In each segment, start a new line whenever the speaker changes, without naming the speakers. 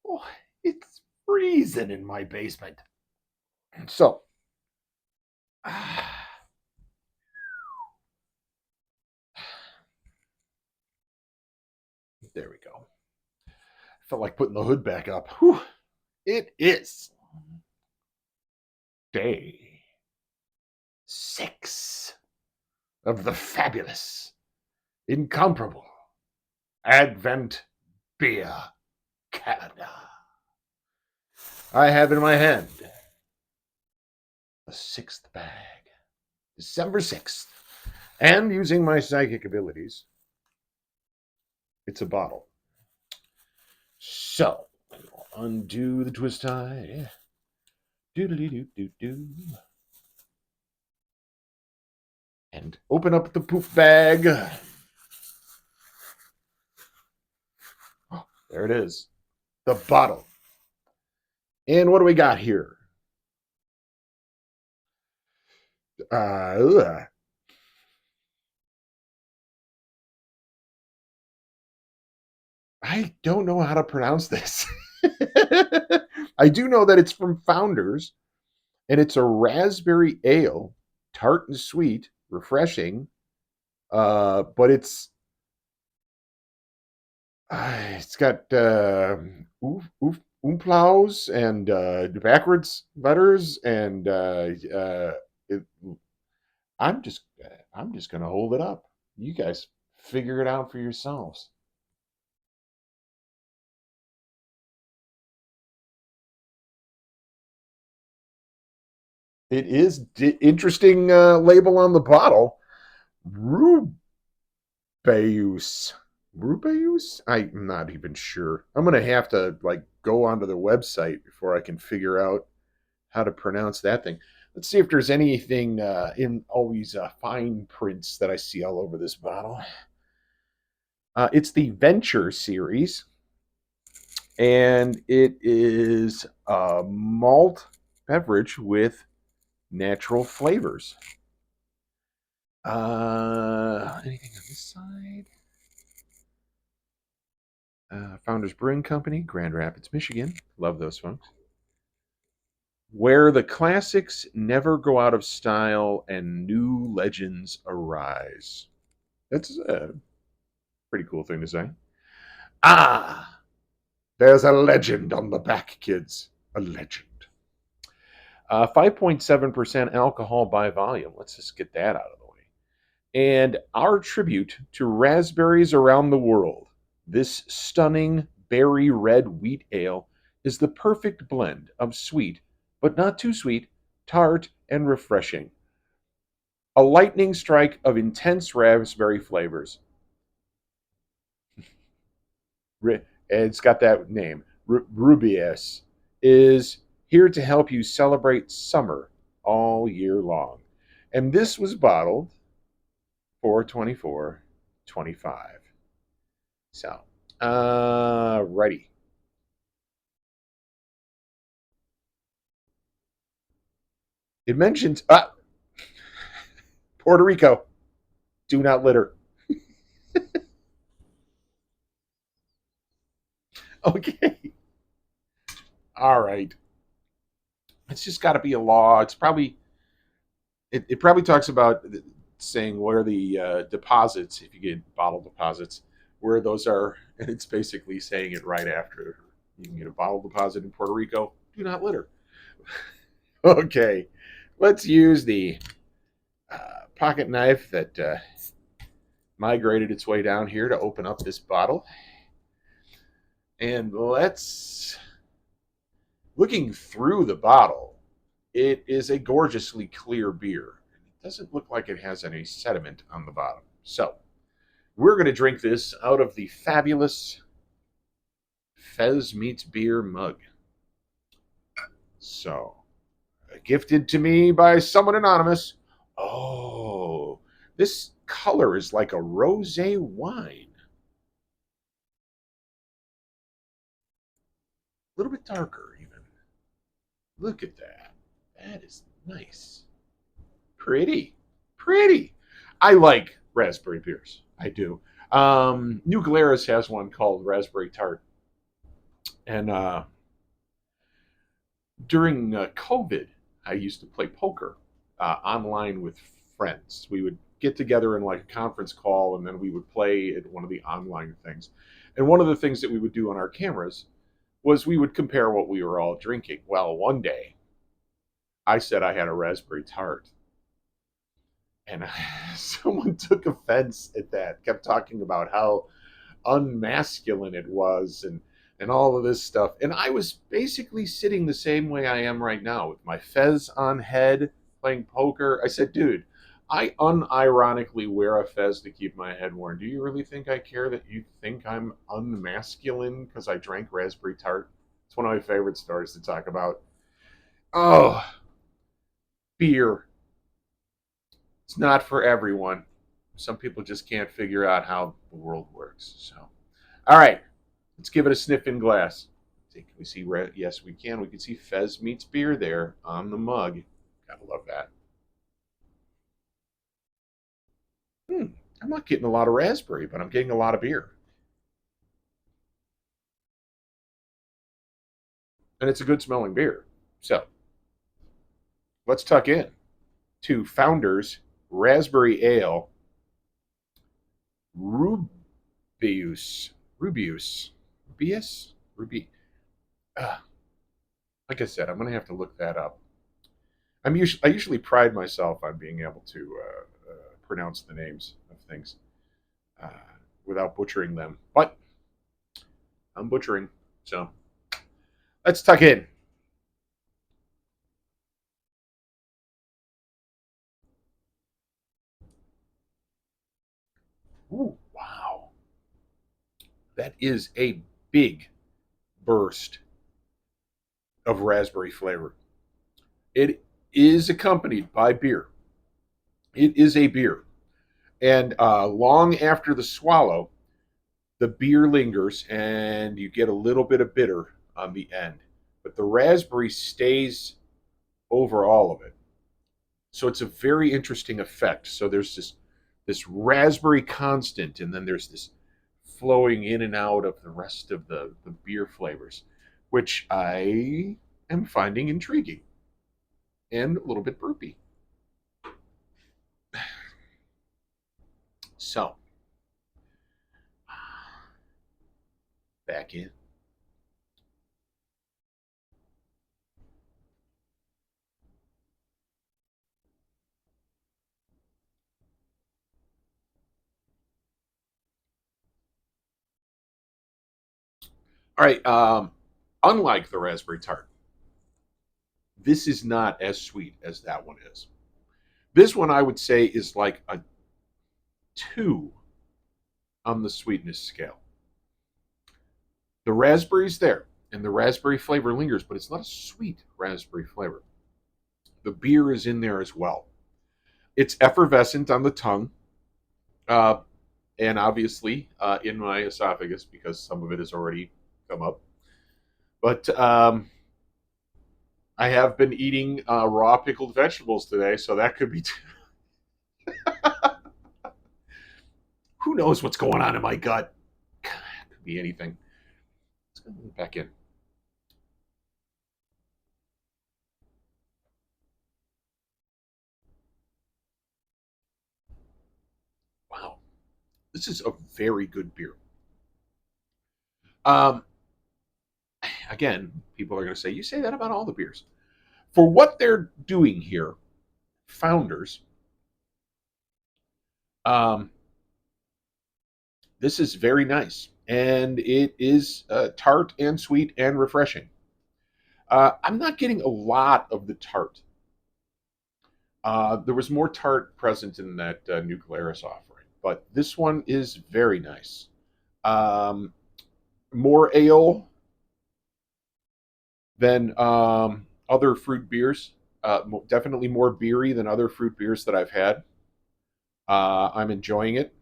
Oh, it's freezing in my basement. So, there we go. Felt like putting the hood back up. Whew. It is day 6 of the fabulous, incomparable Advent Beer Calendar. I have in my hand the 6th bag, December 6th. And using my psychic abilities, it's a bottle. So, undo the twist tie. Doodly-doo-doo-doo. And open up the poof bag. Oh, there it is. The bottle. And what do we got here? I don't know how to pronounce this. I do know that it's from Founders, and it's a raspberry ale, tart and sweet, refreshing. But it's got umplaus and backwards letters, and it, I'm just gonna hold it up. You guys figure it out for yourselves. It is interesting label on the bottle. Rübæus. Rübæus? I'm not even sure. I'm gonna have to like go onto the website before I can figure out how to pronounce that thing. Let's see if there's anything in all these fine prints that I see all over this bottle. It's the Venture series, and it is a malt beverage with natural flavors. Anything on this side? Founders Brewing Company, Grand Rapids, Michigan. Love those folks. Where the classics never go out of style and new legends arise. That's a pretty cool thing to say. Ah, there's a legend on the back, kids. A legend. 5.7% alcohol by volume. Let's just get that out of the way. And our tribute to raspberries around the world. This stunning berry red wheat ale is the perfect blend of sweet, but not too sweet, tart, and refreshing. A lightning strike of intense raspberry flavors. It's got that name. Rübæus is here to help you celebrate summer all year long. And this was bottled for 24.25. So, righty. It mentions Puerto Rico. Do not litter. Okay. All right. It's just got to be a law. It's probably it probably talks about saying where the deposits, if you get bottle deposits, where those are, and it's basically saying it right after. You can get a bottle deposit in Puerto Rico. Do not litter. Okay, let's use the pocket knife that migrated its way down here to open up this bottle. And let's, looking through the bottle, it is a gorgeously clear beer. It doesn't look like it has any sediment on the bottom. So, we're going to drink this out of the fabulous Fez Meets Beer mug. So, gifted to me by someone anonymous. Oh, this color is like a rosé wine. A little bit darker, even. Look at that. That is nice. Pretty. Pretty. I like raspberry beers. I do. New Glarus has one called Raspberry Tart. And during COVID, I used to play poker online with friends. We would get together in like a conference call, and then we would play at one of the online things. And one of the things that we would do on our cameras was we would compare what we were all drinking. Well, one day I said I had a raspberry tart, and someone took offense at that. Kept talking about how unmasculine it was, and all of this stuff. And I was basically sitting the same way I am right now with my fez on head playing poker. I said, dude, I unironically wear a fez to keep my head warm. Do you really think I care that you think I'm unmasculine because I drank raspberry tart? It's one of my favorite stories to talk about. Oh, beer. It's not for everyone. Some people just can't figure out how the world works. So, all right, let's give it a sniff in glass. Can we see red? Yes, we can. We can see Fez meets beer there on the mug. Gotta love that. Hmm, I'm not getting a lot of raspberry, but I'm getting a lot of beer. And it's a good smelling beer. So let's tuck in to Founders Raspberry Ale Rübæus. Rübæus. Rübæus? Ruby. Uh, like I said, I'm going to have to look that up. I usually pride myself on being able to pronounce the names of things uh, without butchering them, but I'm butchering. So let's tuck in. Ooh, wow, that is a big burst of raspberry flavor. It is accompanied by beer. It is a beer, and long after the swallow, the beer lingers, and you get a little bit of bitter on the end, but the raspberry stays over all of it. So it's a very interesting effect. So there's this raspberry constant, and then there's this flowing in and out of the rest of the beer flavors, which I am finding intriguing and a little bit burpy. So back in. All right. Unlike the raspberry tart, this is not as sweet as that one is. This one I would say is like a 2 on the sweetness scale. The raspberry's there, and the raspberry flavor lingers, but it's not a sweet raspberry flavor. The beer is in there as well. It's effervescent on the tongue, uh, and obviously in my esophagus because some of it has already come up. But I have been eating raw pickled vegetables today, so that could be. Who knows what's going on in my gut? Could be anything. Let's go back in. Wow, this is a very good beer. Um, Again, people are going to say, you say that about all the beers. For what they're doing here, Founders, um, this is very nice. And it is tart and sweet and refreshing. I'm not getting a lot of the tart. There was more tart present in that New Glarus offering, but this one is very nice. Um, More ale than other fruit beers. Definitely more beery than other fruit beers that I've had. I'm enjoying it.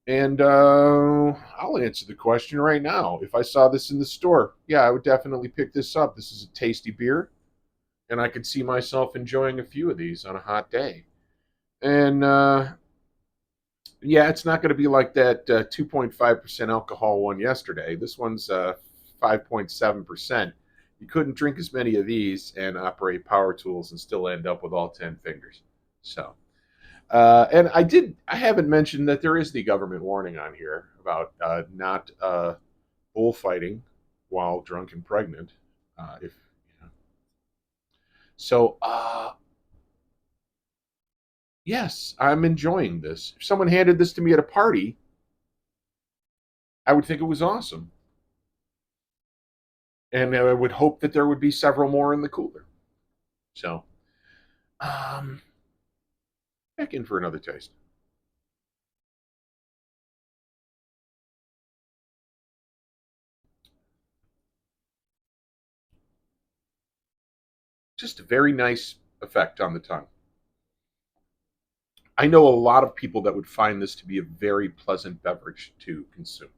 And I'll answer the question right now. If I saw this in the store, yeah, I would definitely pick this up. This is a tasty beer, and I could see myself enjoying a few of these on a hot day. And Yeah, it's not going to be like that 2.5% alcohol one yesterday. This one's 5.7%. You couldn't drink as many of these and operate power tools and still end up with all 10 fingers. So, and I haven't mentioned that there is the government warning on here about not bullfighting while drunk and pregnant. If you know. So, yes, I'm enjoying this. If someone handed this to me at a party, I would think it was awesome. And I would hope that there would be several more in the cooler. So, um, back in for another taste. Just a very nice effect on the tongue. I know a lot of people that would find this to be a very pleasant beverage to consume.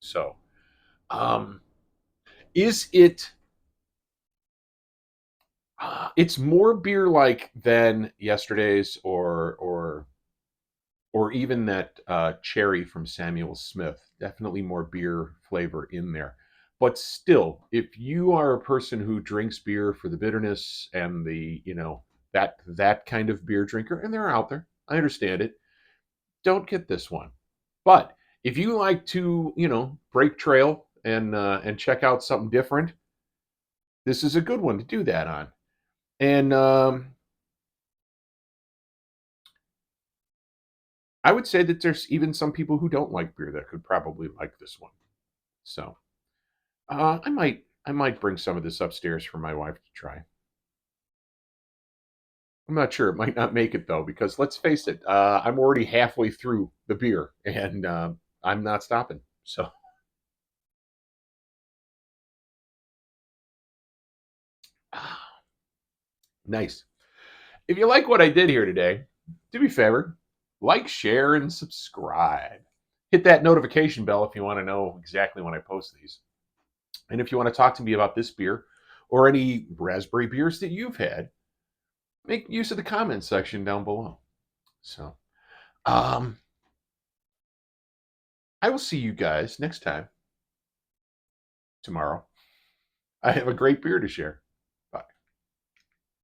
So, um, is it? It's more beer like than yesterday's or even that cherry from Samuel Smith. Definitely more beer flavor in there. But still, if you are a person who drinks beer for the bitterness and the, that kind of beer drinker, and they're out there, I understand it. Don't get this one. But if you like to, break trail and check out something different, this is a good one to do that on. And I would say that there's even some people who don't like beer that could probably like this one. So I might bring some of this upstairs for my wife to try. I'm not sure. It might not make it though, because let's face it, I'm already halfway through the beer, and I'm not stopping. So nice. If you like what I did here today, do me a favor, like, share, and subscribe. Hit that notification bell if you want to know exactly when I post these. And if you want to talk to me about this beer or any raspberry beers that you've had, make use of the comment section down below. So, um, I will see you guys next time tomorrow. I have a great beer to share.